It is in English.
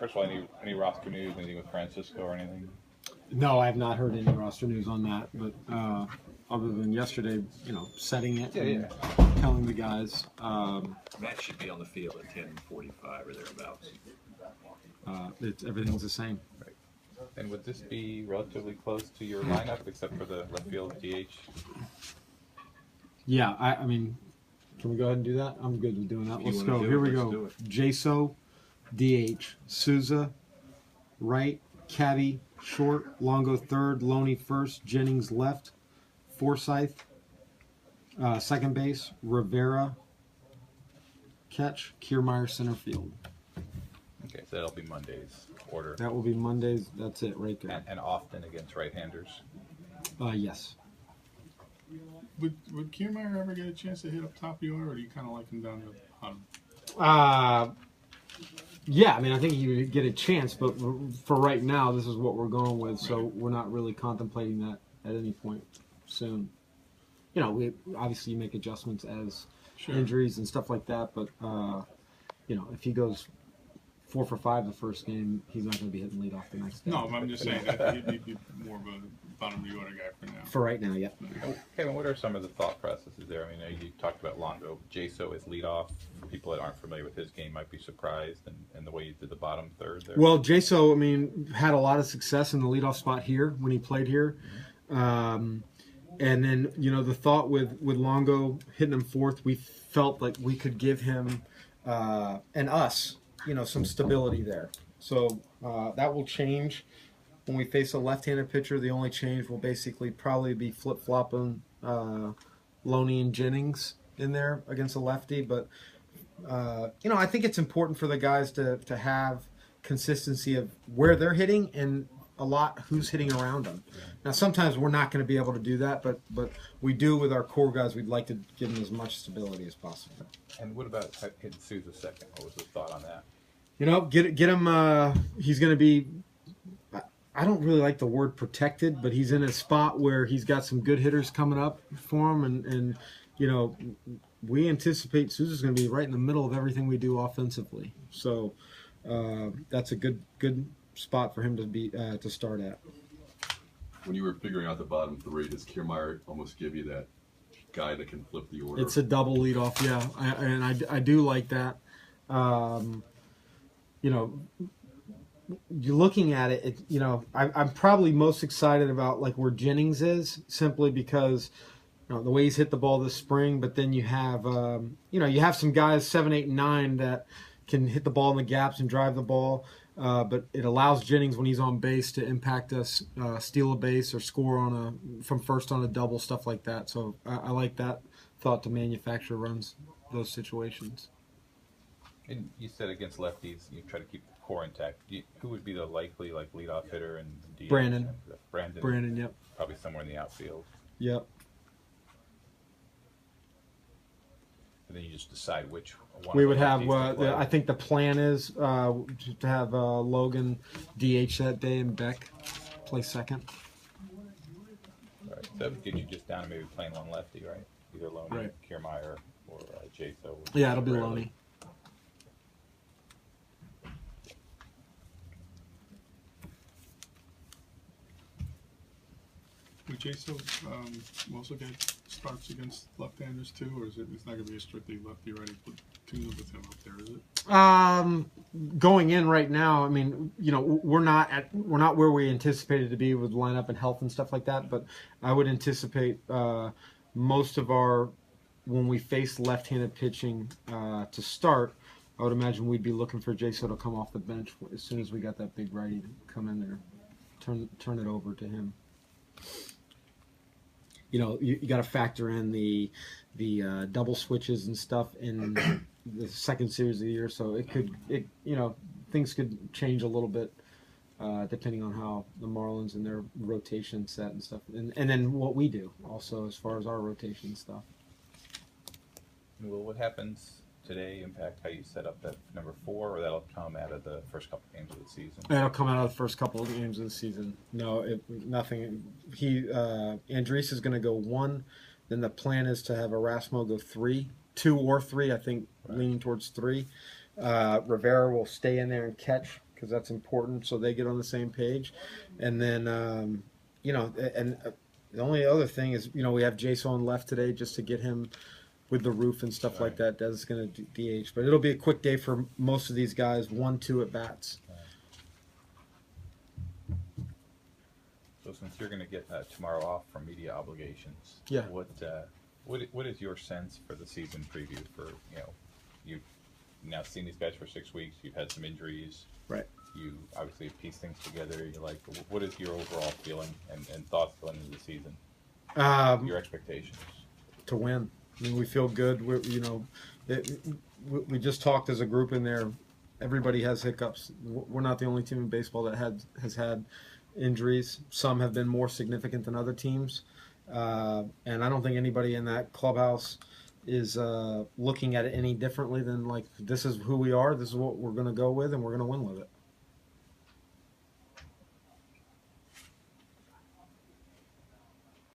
First of all, any roster news, anything with Francisco or anything? No, I have not heard any roster news on that, but other than yesterday, setting it and telling the guys. Matt should be on the field at 10:45 or thereabouts. Everything's the same. Right. And would this be relatively close to your lineup, except for the left field DH? Yeah, I mean, can we go ahead and do that? I'm good with doing that. Let's go. Here we go. Jaso, DH, Souza, right, Cabby, short, Longo third, Loney first, Jennings left, Forsythe, second base, Rivera, catch, Kiermaier center field. Okay, so that'll be Monday's order. That will be Mondays. That's it right there. And often against right-handers. Yes. Would Kiermaier ever get a chance to hit up top of the order, or do you kind of like him down the bottom? Yeah, I mean, I think he would get a chance, but for right now, this is what we're going with, so we're not really contemplating that at any point soon. We obviously you make adjustments as injuries and stuff like that, but if he goes 4 for 5 the first game, he's not going to be hitting leadoff the next day. No, I'm just saying that he'd be more of a bottom of the order guy for now. For right now, yeah. Kevin, what are some of the thought processes there? I mean, you talked about Longo. Jaso is leadoff. People that aren't familiar with his game might be surprised, and the way you did the bottom third there. Well, Jaso, I mean, had a lot of success in the leadoff spot here when he played here. And then, the thought with Longo hitting him fourth, we felt like we could give him and us, some stability there. So that will change when we face a left-handed pitcher. The only change will basically probably be flip-flopping Loney and Jennings in there against a lefty. But, I think it's important for the guys to have consistency of where they're hitting and a lot who's hitting around them. Now, sometimes we're not going to be able to do that, but we do with our core guys. We'd like to give them as much stability as possible. And what about hitting Souza second? What was the thought on that? Get him. He's going to be. I don't really like the word protected, but he's in a spot where he's got some good hitters coming up for him, and we anticipate Souza's going to be right in the middle of everything we do offensively. So that's a good spot for him to be to start at. When you were figuring out the bottom three, does Kiermaier almost give you that guy that can flip the order? It's a double leadoff, yeah, I do like that. You're looking at it, I'm probably most excited about like where Jennings is, simply because the way he's hit the ball this spring. But then you have you have some guys 7, 8, and 9 that can hit the ball in the gaps and drive the ball. But it allows Jennings, when he's on base, to impact us, steal a base or score from first on a double, stuff like that. So I like that thought to manufacture runs those situations. And you said against lefties, you try to keep the core intact. Who would be the likely leadoff hitter and DH? Brandon. Brandon, yep. Probably somewhere in the outfield. Yep. And then you just decide which one. We would have. I think the plan is to have Logan DH that day and Beck play second. All right, so that would get you just down to maybe playing one lefty, right? Either Loney, right. Kiermaier, or Jaso. Yeah, it'll be Loney. Would Jaso also get starts against left-handers too, or is it's not going to be a strictly lefty-righty platoon with him up there, is it? Going in right now, I mean, we're not where we anticipated to be with lineup and health and stuff like that. But I would anticipate most of when we face left-handed pitching to start, I would imagine we'd be looking for Jaso to come off the bench as soon as we got that big righty to come in there, turn it over to him. You got to factor in the double switches and stuff in the second series of the year, so things could change a little bit depending on how the Marlins and their rotation set and stuff, and then what we do also as far as our rotation stuff. Will what happens today impact how you set up that number 4, or that'll come out of the first couple games of the season? That'll come out of the first couple of games of the season. No, nothing. Andres is going to go 1. Then the plan is to have Erasmo go 3, 2 or 3. I think leaning towards 3. Rivera will stay in there and catch because that's important, so they get on the same page. And then, the only other thing is, we have Jason left today just to get him with the roof and stuff like that. That's going to DH, but it'll be a quick day for most of these guys. 1-2 at bats. So since you're going to get tomorrow off from media obligations, Yeah. What is your sense for the season preview? For you've now seen these guys for 6 weeks. You've had some injuries. Right. You obviously piece things together. You like. What is your overall feeling and thoughts going into the season? Your expectations. To win. I mean, we feel good. We just talked as a group in there. Everybody has hiccups. We're not the only team in baseball that has had injuries. Some have been more significant than other teams. And I don't think anybody in that clubhouse is looking at it any differently than like, this is who we are, this is what we're going to go with, and we're going to win with it.